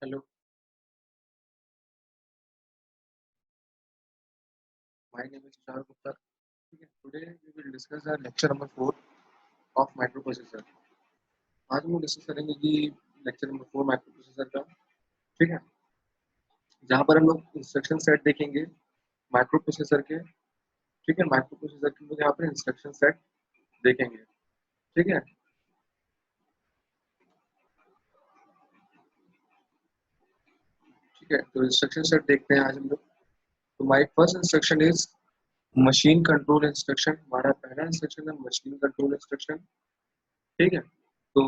Hello, my name is Tushar Gupta. ठीक है, today we will discuss our lecture number 4 of microprocessor. आज हम लोग डिस्कस करेंगे कि लेक्चर नंबर 4 माइक्रोप्रोसेसर का, ठीक है, जहाँ पर हम लोग इंस्ट्रक्शन सेट देखेंगे माइक्रोप्रोसेसर के, ठीक है, माइक्रोप्रोसेसर के लोग यहाँ पर इंस्ट्रक्शन सेट देखेंगे, ठीक है, ठीक है, तो इंस्ट्रक्शन सेट देखते हैं आज हम लोग। तो my first instruction is machine control instruction. हमारा पहला इंस्ट्रक्शन है मशीन कंट्रोल इंस्ट्रक्शन, ठीक है। तो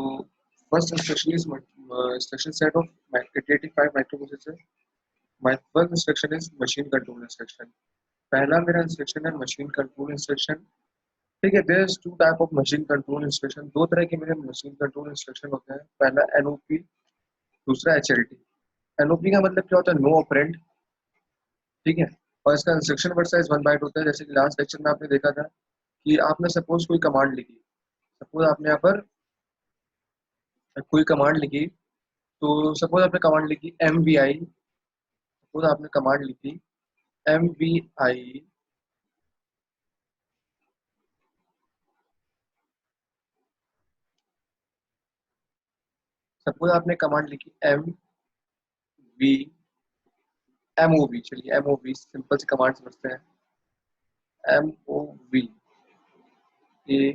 first instruction is instruction set of 885 microprocessor. My first instruction is machine control instruction. पहला मेरा इंस्ट्रक्शन है मशीन कंट्रोल इंस्ट्रक्शन, ठीक है। There is two type of machine control instruction. दो तरह के मेरे मशीन कंट्रोल इंस्ट्रक्शन होते हैं। पहला एनओपी, दूसरा एचएलटी। एनओपी का मतलब क्या होता है? नो ऑपरेंड, ठीक है। और इसका इंस्ट्रक्शन वर्ड साइज 1 बाइट होता है। जैसे कि लास्ट लेक्चर में आपने देखा था कि आपने सपोज कोई कमांड लिखी, सपोज आपने यहाँ पर कोई कमांड लिखी, तो सपोज आपने कमांड लिखी MVI, सपोज आपने कमांड लिखी MVI, सपोज आपने कमांड लिखी MOV, चलिए MOV सिंपल सी कमांड समझते हैं। MOV A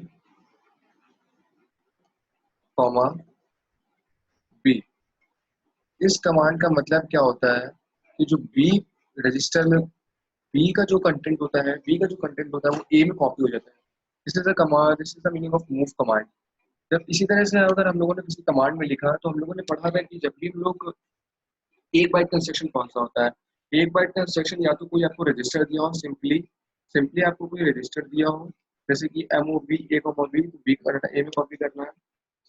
comma B। इस कमांड का मतलब क्या होता है कि जो B रजिस्टर में B का जो कंटेंट होता है, B का जो कंटेंट होता है वो A में कॉपी हो जाता है। This is the command, this is the meaning of move command. जब इसी तरह से अगर हम लोगों ने किसी कमांड में लिखा तो हम लोगों ने पढ़ा था कि जब भी हम लोग एक बाइट का इंस्ट्रक्शन कौन सा होता है? एक बाइट का इंस्ट्रक्शन या तो कोई आपको रजिस्टर दिया हो, सिंपली सिंपली आपको कोई रजिस्टर दिया हो, जैसे कि MOV A कॉमा B, तो B का डाटा A में कॉपी करना है।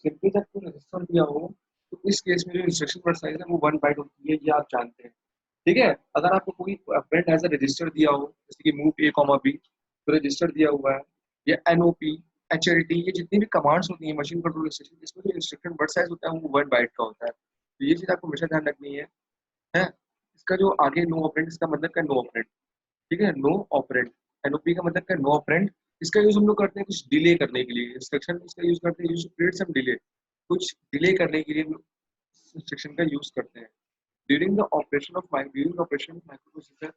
सिंपली जब कोई रजिस्टर दिया हो तो इस केस में जो इंस्ट्रक्शन वर्ड साइज है वो 1 बाइट होती है, ये आप जानते हैं, ठीक है। अगर आपको कोई अपडेट एज अ रजिस्टर दिया हो, जैसे कि मूव A कॉमा B, तो रजिस्टर दिया हुआ है, या NOP, HLT, ये जितनी भी कमांड्स होती है मशीन कंट्रोल इंस्ट्रक्शन, इसमें जो इंस्ट्रक्शन वर्ड साइज होता है वो 1 बाइट का होता है। तो ये चीज आपको हमेशा ध्यान रखनी है। इसका जो आगे नो ऑपरेंड, इसका मतलब क्या? नो ऑपरेंड, ठीक है, नो ऑपरेंड। एनओपी का मतलब क्या? No operand. इसका यूज हम लोग करते हैं कुछ डिले करने के लिए, इंस्ट्रक्शन इसका यूज करते हैं, यूज क्रिएट सम डिले, कुछ डिले करने के लिए इंस्ट्रक्शन का यूज करते हैं। During the operation of microprocessor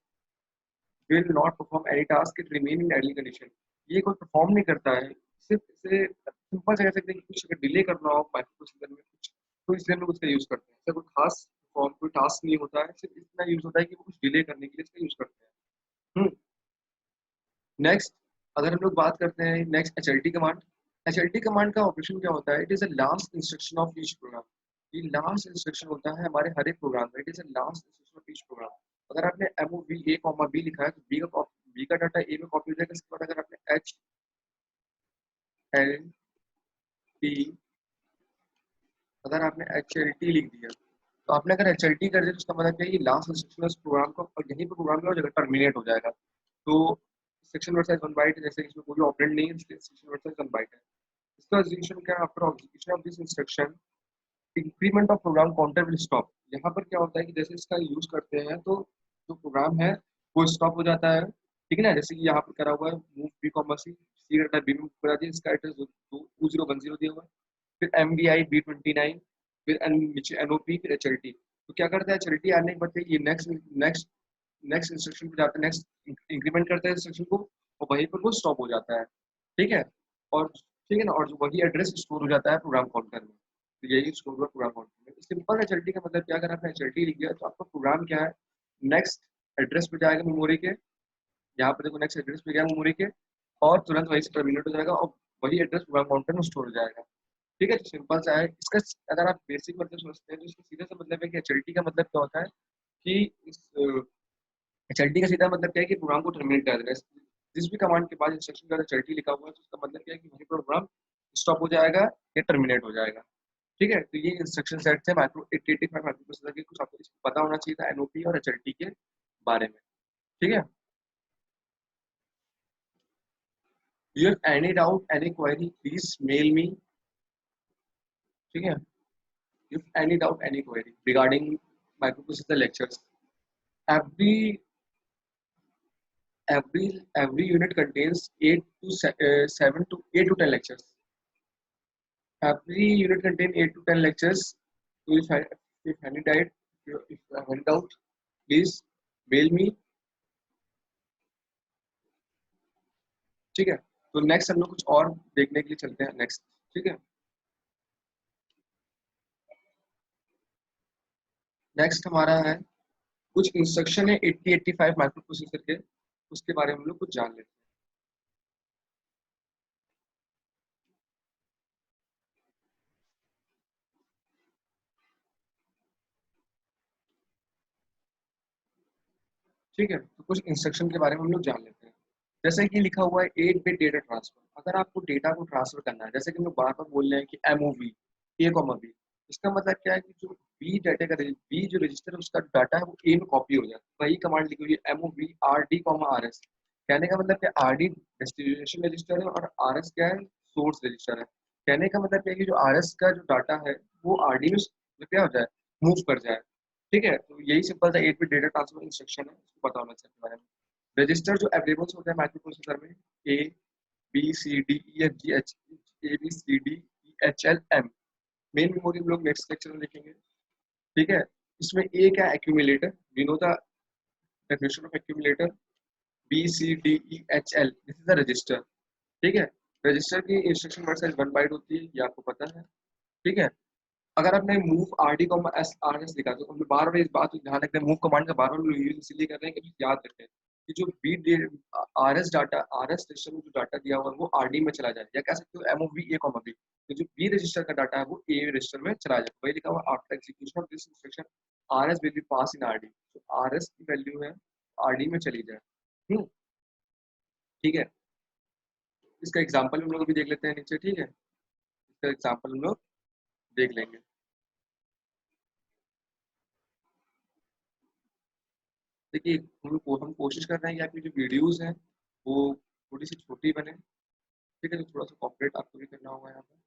will not perform any task, it remain in idle condition. ये कोई परफॉर्म नहीं करता है, सिर्फ इसे सिंपल से कह सकते हैं कि कुछ अगर डिले करना हो माइक्रोप्रोसेसर में कुछ, तो इसलिए हम लोग उसका यूज करते हैं। ऐसा कोई खास कोई टास्क नहीं होता है, सिर्फ इतना यूज होता है कि वो कुछ डिले करने के लिए इसका यूज करते हैं। नेक्स्ट, अगर हम लोग बात करते हैं next HLT command. HLT command का ऑपरेशन क्या होता है? It is a last instruction of each program. ये लास्ट इंस्ट्रक्शन होता है हमारे हर एक प्रोग्राम में। It is a last instruction of each program. अगर आपने MOV A कॉमा B लिखा है तो B का डाटा A में कॉपी हो जाएगा। इसके बाद अगर आपने HLT, अगर आपने HLT लिख दिया, तो आपने अगर HLT कर दिया तो उसका मतलब है ये लास्ट इंस्ट्रक्शन उस प्रोग्राम को, और यहीं पर प्रोग्राम में जगह टर्मिनेट हो जाएगा। तो सेक्शन वर्ड साइज 1 बाइट है, जैसे इसमें कोई ऑपरेंड नहीं है इसलिए सेक्शन वर्ड साइज 1 बाइट है। इसका एग्जीक्यूशन क्या है? After execution of this instruction increment of program counter will stop. यहाँ पर क्या होता है कि जैसे इसका यूज करते हैं तो जो प्रोग्राम है वो स्टॉप हो जाता है, ठीक है ना। जैसे कि यहाँ पर करा हुआ है move B comma C data B में करा दिया, इसका एड्रेस 2010 दिया हुआ है, फिर MVI B29, फिर नीचे NOP, फिर HLT। तो क्या करता है? HLT आने के बाद ये नेक्स्ट नेक्स्ट नेक्स्ट इंस्ट्रक्शन पे जाता है, नेक्स्ट इंक्रीमेंट करता है इंस्ट्रक्शन को, और वहीं पर वो स्टॉप हो जाता है, ठीक है। और ठीक है ना, और वही एड्रेस स्टोर हो जाता है प्रोग्राम काउंटर में। तो यही स्टोर हुआ प्रोग्राम काउंटर में। सिंपल एचएलटी का मतलब क्या? अगर आपने एचएलटी लिख दिया तो आपका प्रोग्राम क्या है? नेक्स्ट एड्रेस पे जाएगा मेमोरी के, यहाँ पर देखो नेक्स्ट एड्रेस पे गया मेमोरी के, और तुरंत वहीं से टर्मिनेट हो जाएगा और वही एड्रेस प्रोग्राम काउंटर में स्टोर हो जाएगा, ठीक है। तो सिंपल सा है इसका। अगर आप बेसिक मतलब समझते हैं तो इसका सीधा सा मतलब है कि एचएलटी का मतलब क्या होता है कि इस एचएलटी का सीधा मतलब क्या है कि प्रोग्राम को टर्मिनेट कर देना है। जिस भी कमांड के बाद इंस्ट्रक्शन का एचएलटी लिखा हुआ है तो उसका मतलब क्या है कि वही प्रोग्राम स्टॉप हो जाएगा या टर्मिनेट हो जाएगा, ठीक है। तो ये इंस्ट्रक्शन सेट थे माइक्रो 885 माइक्रोप्रोसेसर के, कुछ आपको इसको पता होना चाहिए था एनओपी और एचएलटी के बारे में, ठीक है। You have any doubt, any query, please mail me, ठीक है। You have any doubt, any query regarding microprocessor lectures. Every every unit contains 8 to 10 lectures. Every unit contains 8 to 10 lectures. So if any doubt, if you have any doubt, please mail me. ठीक है, तो next हम लोग कुछ और देखने के लिए चलते हैं नेक्स्ट. ठीक है, नेक्स्ट हमारा है कुछ इंस्ट्रक्शन है 8085 माइक्रो प्रोसेसर के, उसके बारे में हम लोग कुछ जान लेते हैं. ठीक है, तो कुछ इंस्ट्रक्शन के बारे में हम लोग जान लेते हैं. जैसे कि लिखा हुआ है 8 बिट डेटा ट्रांसफर. अगर आपको डेटा को ट्रांसफर करना है, जैसे कि हम लोग बार बार बोल रहे हैं कि एमओवी ए कॉमा बी, इसका मतलब क्या है कि जो बी डाटा का बी जो रजिस्टर है उसका डाटा है वो ए में कॉपी हो जाए. वही कमांड लिखी हुई है MOV R D comma R S. कहने का मतलब क्या, आर डी डेस्टिनेशन रजिस्टर है और आर एस क्या है, सोर्स रजिस्टर है. कहने का मतलब क्या है कि जो आर एस का जो डाटा है वो आर डी में क्या हो जाए, मूव कर जाए. ठीक है, तो यही सिंपल सा 8 बिट डेटा ट्रांसफर इंस्ट्रक्शन है, इसको पता होना चाहिए बारे में. रजिस्टर जो अवेलेबल होते हैं माइक्रो प्रोसेसर में, A B C D E F G H, A B C D E H L M. Main memory हम लोग नेक्स्ट लेक्चर में देखेंगे. ठीक है, इसमें ए क्या accumulator, we know the definition of accumulator. B C D E H L, this is the register. ठीक है, रजिस्टर की इंस्ट्रक्शन वर्ड साइज 1 बाइट होती है, ये आपको पता है. ठीक है, अगर आपने move R D comma S R S लिखा तो हम लोग बार बार इस बात को ध्यान रखते हैं, मूव कमांड का बार बार यूज इसलिए कर रहे हैं कि याद रखें कि जो B R S data, R S register में जो डाटा दिया हुआ है वो आर डी में चला जाए, या कह सकते हो M O V A comma B. तो जो बी रजिस्टर का डाटा है वो ए रजिस्टर में चला जाए. वही लिखा हुआ after execution of this instruction R S will be pass in R D. तो आर एस की वैल्यू है आर डी में चली जाए. ठीक है, इसका एग्जाम्पल हम लोग अभी देख लेते हैं नीचे. ठीक है, इसका एग्जाम्पल हम लोग देख लेंगे. देखिए, हम कोशिश कर रहे हैं कि आपकी जो वीडियोस हैं वो थोड़ी सी छोटी बने. ठीक है, तो थोड़ा सा कॉपरेट आपको भी करना होगा यहाँ पर.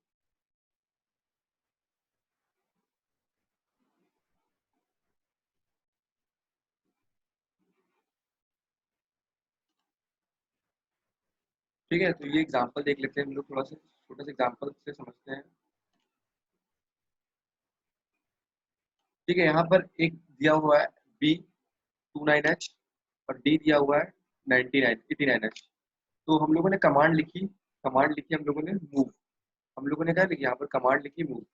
ठीक है, तो ये एग्जांपल देख लेते हैं हम लोग, थोड़ा सा छोटा सा एग्जांपल से समझते हैं. ठीक है, यहाँ पर एक दिया हुआ है B29H और डी दिया हुआ है 89 89H. तो हम लोगों ने कमांड लिखी हम लोगों ने मूव. हम लोगों ने क्या लिखी यहाँ पर, कमांड लिखी मूव.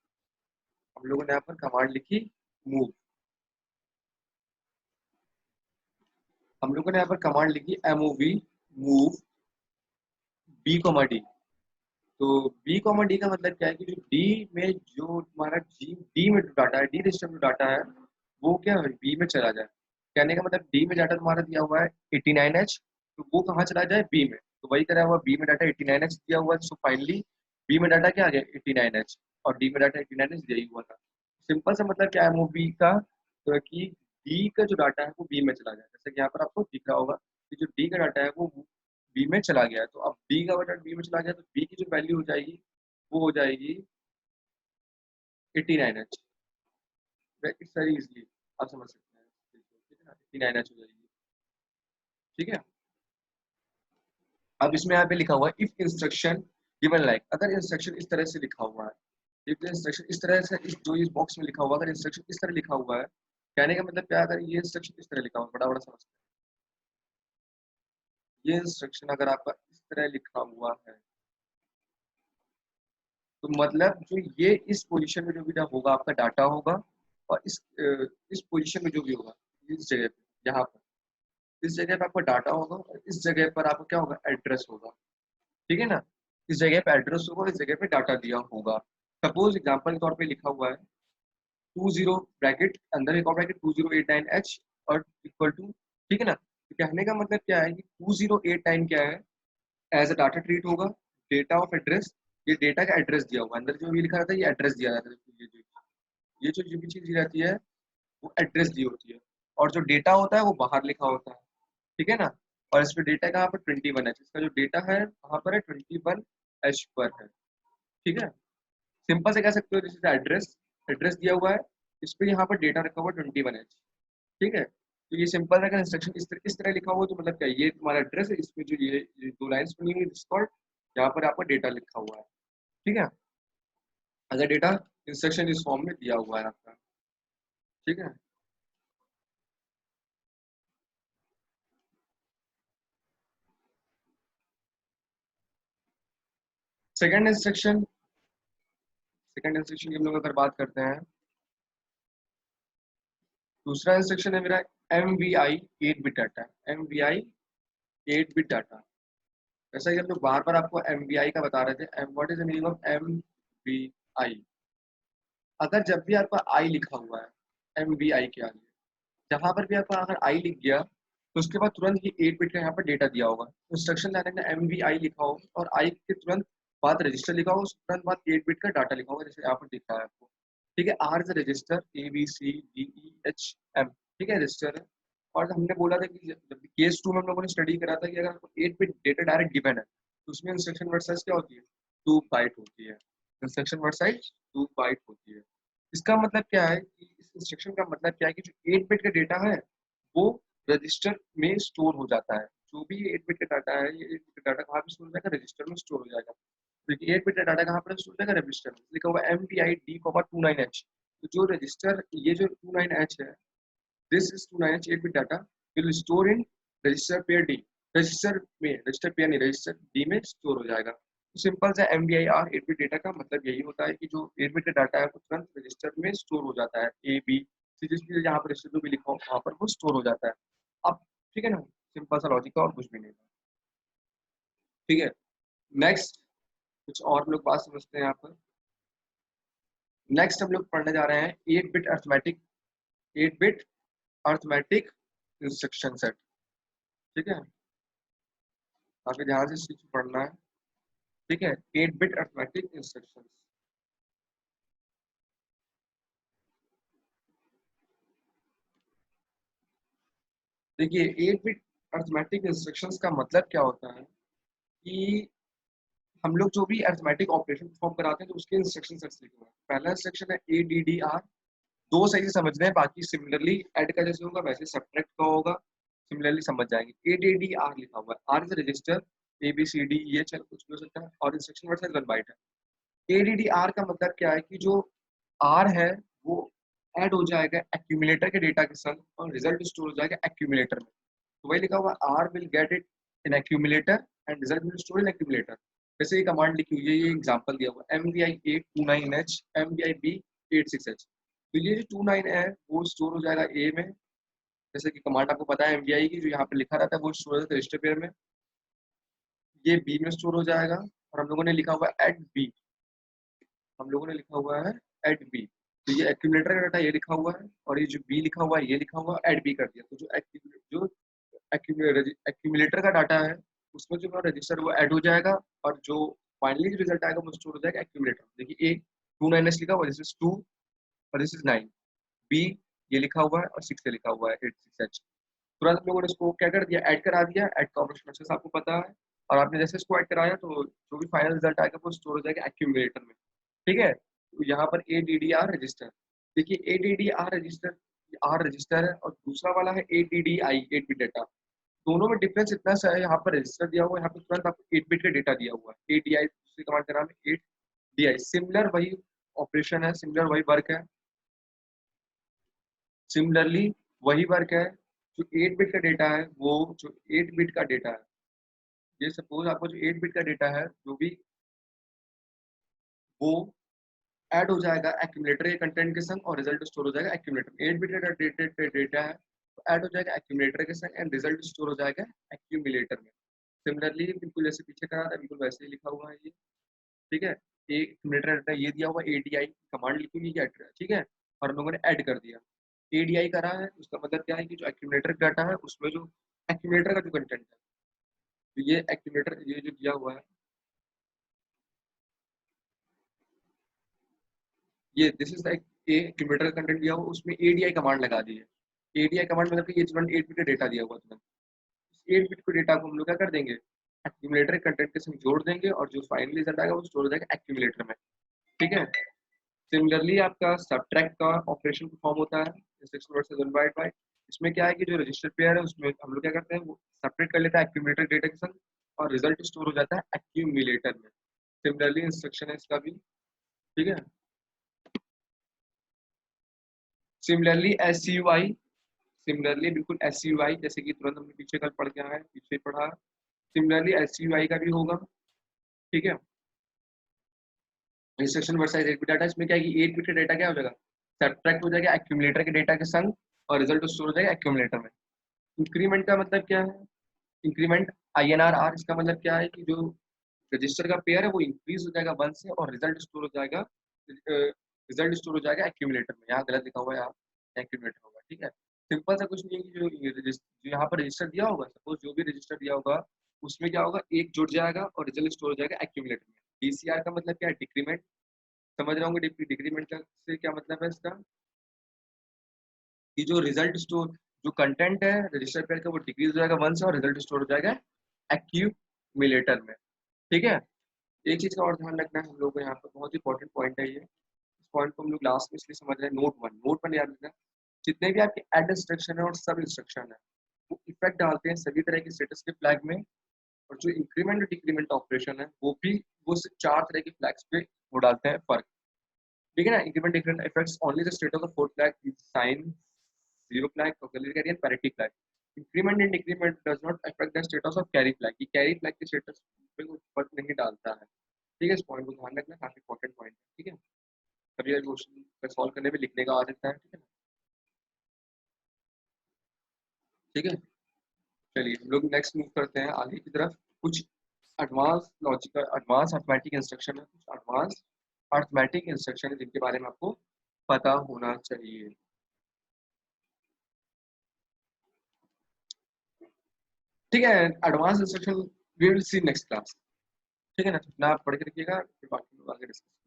हम लोगों ने यहाँ पर कमांड लिखी मूव. हम लोगों ने यहाँ पर कमांड लिखी MOV move B comma D. तो बी कॉमा डी का मतलब क्या है कि जो डी में जो हमारा डी में जो डाटा है, डी रजिस्टर में डाटा है वो क्या है, बी में चला जाए. कहने का मतलब डी में डाटा तुम्हारा दिया हुआ है 89H, तो वो कहाँ चला जाए, बी में. तो वही करा हुआ, बी में डाटा 89H दिया हुआ है, सो फाइनली बी में डाटा क्या आ गया 89H, और डी में डाटा 89H दिया ही हुआ था. सिंपल सा मतलब क्या है एमओवी का, तो कि डी का जो डाटा है वो बी में चला जाए. जैसे कि यहाँ पर आपको दिख रहा होगा कि जो डी का डाटा है वो बी में चला गया है. तो अब डी का डाटा बी में चला गया तो बी की जो वैल्यू हो जाएगी वो हो जाएगी 89H. इट्स वेरी इजली, आप समझ सकते हैं. ठीक है ना, 89H हो जाएगी. ठीक है, अब इसमें यहाँ पे लिखा हुआ है इफ इंस्ट्रक्शन गिवन लाइक. अगर इंस्ट्रक्शन इस तरह से लिखा हुआ है, इफ इंस्ट्रक्शन इस तरह से, जो इस बॉक्स में लिखा हुआ, अगर इंस्ट्रक्शन इस तरह लिखा हुआ है, कहने का मतलब क्या, अगर ये इंस्ट्रक्शन इस तरह लिखा हुआ है, बड़ा बड़ा समझते हैं, ये इंस्ट्रक्शन अगर आपका इस तरह लिखा हुआ है तो मतलब जो ये इस पोजीशन में जो भी होगा आपका डाटा होगा, और इस पोजीशन में जो भी होगा, इस जगह पे, यहाँ पर इस जगह पे आपका डाटा होगा, और इस जगह पर आपका क्या होगा, एड्रेस होगा. ठीक है ना, इस जगह पे एड्रेस होगा, इस जगह पे डाटा दिया होगा. सपोज एग्जांपल के तौर पे लिखा हुआ है 20 ब्रैकेट अंदर एक और ब्रैकेट 2089H और इक्वल टू. ठीक है ना, तो कहने का मतलब क्या है कि 2089 क्या है, एज अ डाटा ट्रीट होगा, डेटा ऑफ एड्रेस. ये डेटा का एड्रेस दिया हुआ, अंदर जो ये लिखा रहता है ये एड्रेस दिया रहता है. ये जो भी चीज दी रहती है वो एड्रेस दी होती है, और जो डेटा होता है वो बाहर लिखा होता है. ठीक है ना, और इस पे डेटा कहाँ पर 21H, इसका जो डेटा है वहाँ पर है 21H पर है. ठीक है, सिंपल से कह सकते हो दिस इज एड्रेस. एड्रेस दिया हुआ है, इस पे यहाँ पर डेटा रखा हुआ 21H, ठीक है। तो ये सिंपल रहेगा इंस्ट्रक्शन इस तरह लिखा हुआ, तो मतलब क्या, ये तुम्हारा एड्रेस है, इसमें जो ये दो लाइन्स बनी हुई डिस्कॉर्ड, यहाँ पर आपका डेटा लिखा हुआ है, ठीक है। अगर डेटा इंस्ट्रक्शन इस फॉर्म में दिया हुआ है आपका, ठीक है। सेकंड इंस्ट्रक्शन की हम लोग अगर बात करते हैं, दूसरा इंस्ट्रक्शन है मेरा MVI 8 bit data, MVI 8 bit data. जैसा कि हम लोग बार बार आपको MVI का बता रहे थे, what is the meaning of MVI। अगर जब भी आपका आई लिखा हुआ है MVI के आगे, जहां पर भी आपका अगर आई लिख गया, तो उसके बाद तुरंत ही 8 बिट का यहाँ पर डेटा दिया होगा। इंस्ट्रक्शन लाइन में MVI लिखा हो और आई के तुरंत बाद रजिस्टर लिखा होगा, उसके तुरंत बाद 8 बिट का डाटा लिखा होगा, जैसे यहाँ पर दिख रहा है आपको, ठीक है। आर इज रजिस्टर ABCDEHM, ठीक है, रजिस्टर है। और हमने बोला था कि जब केस 2 में हम लोगों ने स्टडी करा था कि अगर आपको 8 बिट डेटा डायरेक्ट गिवन है, तो उसमें इंस्ट्रक्शन वर्ड साइज क्या होती है, 2 बाइट होती है। इंस्ट्रक्शन वर्ड साइज 2 बाइट होती है। इसका मतलब क्या है कि इस इंस्ट्रक्शन का मतलब क्या है कि जो 8 बिट का डेटा है वो रजिस्टर में स्टोर हो जाता है। जो भी 8 बिट का डाटा है, ये 8 बिट का डाटा कहाँ पे स्टोर हो जाएगा, रजिस्टर में स्टोर हो जाएगा। देखिए 8 बिट का डाटा कहाँ पर स्टोर हो जाएगा, रजिस्टर में। लिखा हुआ MVI D, 29H। तो जो रजिस्टर, ये जो 29H है, this is 29H 8 bit data will store in register pair D. Register pair नहीं, रजिस्टर डी में स्टोर हो जाएगा। तो सिंपल सा MVIR 8 बिट डेटा का मतलब यही होता है कि जो 8 बिट का डाटा है वो तुरंत रजिस्टर में स्टोर हो जाता है, ABC जिस भी जहाँ पर रजिस्टर भी लिखा हो वहाँ पर वो स्टोर हो जाता है। अब ठीक है ना, सिंपल सा लॉजिक का और कुछ भी नहीं था, ठीक है। नेक्स्ट कुछ और लोग बात समझते हैं यहाँ पर। नेक्स्ट हम लोग पढ़ने जा रहे हैं 8 बिट इंस्ट्रक्शन सेट, ठीक है। काफी ध्यान से इस चीज को पढ़ना है, ठीक है। 8 बिट अर्थमेटिक इंस्ट्रक्शन, देखिए 8 बिट अर्थमेटिक इंस्ट्रक्शंस का मतलब क्या होता है कि हम लोग जो भी अर्थमेटिक ऑपरेशन परफॉर्म कराते हैं तो उसके इंस्ट्रक्शन सेट्स लिखे हुए हैं। पहला इंस्ट्रक्शन है ADDR, दो सही से समझना है, बाकी सिमिलरली ऐड का जैसे होगा वैसे सब्ट्रैक्ट का होगा, सिमिलरली समझ जाएंगे। ADDR लिखा हुआ है, आर इज रजिस्टर, ABCD ये चल कुछ भी हो सकता है, और इंस्ट्रक्शन वर्ड साइज 1 बाइट है। ADDR का मतलब क्या है कि जो आर है वो ऐड हो जाएगा एक्यूमुलेटर के डेटा के संग और रिजल्ट स्टोर हो जाएगा एक्यूमुलेटर में। तो वही लिखा हुआ R will get it in accumulator and result will store in accumulator. जैसे ये कमांड लिखी हुई है, ये एग्जांपल दिया हुआ है MVI 829H MVI B86H। तो ये जो 29 है वो स्टोर हो जाएगा ए में, जैसे कि कमांड आपको पता है MVI की जो यहाँ पे लिखा रहता है वो स्टोर हो जाता है रजिस्टर पेयर में। ये बी में स्टोर हो जाएगा, और हम लोगों ने लिखा हुआ है एट बी, हम लोगों ने लिखा हुआ है एट बी। तो ये एक्यूमुलेटर का डाटा ये लिखा हुआ है, और ये जो बी लिखा हुआ है ये लिखा हुआ है, एड बी कर दिया। तो जो एक्यूमुलेटर का डाटा है उसमें जो रजिस्टर वो ऐड हो जाएगा, और जो फाइनली जो रिजल्ट आएगा वो स्टोर हो जाएगा एक्यूमुलेटर। देखिए ए 29H लिखा हुआ है, दिस इज 2 और दिस इज 9। बी ये लिखा हुआ है और 6 लिखा हुआ है 86H। तुरंत हम लोगों ने इसको क्या कर दिया, ऐड करा दिया। ऐड का ऑपरेशन अच्छे से आपको पता है, और आपने जैसे इसको ऐड कराया तो जो भी फाइनल रिजल्ट आएगा वो स्टोर हो जाएगा एक्यूमुलेटर में, ठीक है। तो यहाँ पर ADDR रजिस्टर, देखिए ADDR रजिस्टर है और दूसरा वाला है ADDI 8 बिट डेटा। दोनों में डिफरेंस इतना सा है, यहाँ पर रजिस्टर दिया हुआ है, यहाँ पर तुरंत आपको 8 बिट का डेटा दिया हुआ है। ADI दूसरी कमांड का नाम है 8DI, सिमिलर वही ऑपरेशन है, सिमिलर वही वर्क है, सिमिलरली वही वर्क है। जो 8 बिट का डेटा है वो जो 8 बिट का डेटा है, ये सपोज आपको जो 8 बिट का डेटा है जो भी वो ऐड हो जाएगा एक्यूमुलेटर के कंटेंट के संग और रिजल्ट स्टोर हो जाएगा एक्यूमुलेटर में। 8 बिट का डेटा है तो ऐड हो जाएगा एक्यूमुलेटर के संग एंड रिजल्ट स्टोर हो जाएगा एक्यूमुलेटर में। सिमिलरली बिल्कुल जैसे पीछे कहा था बिल्कुल वैसे ही लिखा हुआ है ये, ठीक है। एक्यूमुलेटर डाटा ये दिया हुआ ADI कमांड लिखी हुई है, ठीक है, और हम लोगों ने ऐड कर दिया। ADI करा है उसका मतलब क्या है कि जो एक्यूमुलेटर डाटा है उसमें जो एक्यूमुलेटर का जो कंटेंट है, तो ये एक्यूमुलेटर ये जो दिया हुआ है, ये this is like a accumulator का कंटेंट दिया हुआ उसमें ADI कमांड लगा दी है। ADI कमांड मतलब कि ये तुरंत 8 बिट का डेटा दिया हुआ तुरंत, इस 8 बिट को डेटा को हम लोग क्या कर देंगे, एक्यूमुलेटर कंटेंट के संग जोड़ देंगे और जो फाइनल रिजल्ट आएगा वो स्टोर हो जाएगा एक्यूमुलेटर में, ठीक है। सिमिलरली आपका सब्ट्रैक्ट का ऑपरेशन परफॉर्म होता है इंस्ट्रक्शन वर्सेस 1/2। इसमें क्या है कि जो रजिस्टर पेयर है उसमें हम लोग क्या करते हैं, वो सेपरेट कर लेता है एक्यूमुलेटर डेटा के संग, और रिजल्ट स्टोर हो जाता है एक्यूमुलेटर में। सिमिलरली इंस्ट्रक्शन है इसका भी, ठीक है। सिमिलरली एस यू आई, सिमिलरली बिल्कुल एस यू आई, जैसे कि तुरंत हमने पीछे कल पढ़ के आए, पीछे पढ़ा। सिमिलरली एस यू आई का भी होगा, ठीक है। इंस्ट्रक्शन वर्सेस 8 बिट डाटा, इसमें क्या है कि 8 बिट का डेटा क्या हो जाएगा, सब्ट्रैक्ट हो जाएगा एक्यूमुलेटर के डेटा के संग, और रिजल्ट स्टोर हो जाएगा एक्यूमुलेटर में। इंक्रीमेंट का मतलब क्या है, इंक्रीमेंट INR, इसका मतलब क्या है कि जो रजिस्टर का पेयर है वो इंक्रीज हो जाएगा 1 से, और रिजल्ट स्टोर हो जाएगा, रिजल्ट स्टोर हो जाएगा एक्यूमुलेटर में। यहाँ गलत लिखा हुआ है, यहाँ एक्यूमुलेटर होगा, ठीक है। सिंपल सा कुछ नहीं है कि जो यहाँ पर रजिस्टर दिया होगा, सपोज जो भी रजिस्टर दिया होगा उसमें क्या होगा, एक जुड़ जाएगा और रिजल्ट स्टोर हो जाएगा एक्यूमुलेटर में। DCR का मतलब क्या है, डिक्रीमेंट। समझ रहे होंगे डिक्रीमेंट से क्या मतलब है इसका, कि जो रिजल्ट स्टोर, जो कंटेंट है रजिस्टर पेयर का वो डिक्रीज हो जाएगा 1 से, और रिजल्ट स्टोर हो जाएगा एक्यूमुलेटर में, ठीक है। एक चीज का और ध्यान रखना है हम लोग को, यहाँ पर बहुत इंपॉर्टेंट पॉइंट है ये, इस पॉइंट को हम लोग लास्ट में इसलिए समझ रहे हैं। नोट 1 याद रखना, जितने भी आपके ऐड इंस्ट्रक्शन है और सब इंस्ट्रक्शन है वो इफेक्ट डालते हैं सभी तरह के स्टेटस के फ्लैग में, और जो इंक्रीमेंट और डिक्रीमेंट ऑपरेशन है वो भी, वो सिर्फ 4 तरह के फ्लैग्स पे वो डालते हैं फर्क, ठीक है ना। Increment decrement effects only the status of 4 flag, sign, zero flag, auxiliary carry and parity flag. Increment and decrement does not affect the status of carry flag, कि कैरी फ्लैग के स्टेटस पे कोई फर्क नहीं डालता है, ठीक है। इस पॉइंट को ध्यान रखना, काफी इंपॉर्टेंट पॉइंट है, ठीक है। कभी क्वेश्चन सॉल्व करने में लिखने का आ सकता है, ठीक है, ठीक है। चलिए हम लोग नेक्स्ट मूव करते हैं आगे की तरफ। कुछ advance logical, advance arithmetic instruction है, कुछ एडवांस अर्थमेटिक इंस्ट्रक्शन है जिनके बारे में आपको पता होना चाहिए, ठीक है। Advance instruction we will see next class, ठीक है ना। अपना आप पढ़ के रखिएगा, फिर बाकी लोग आगे डिस्कस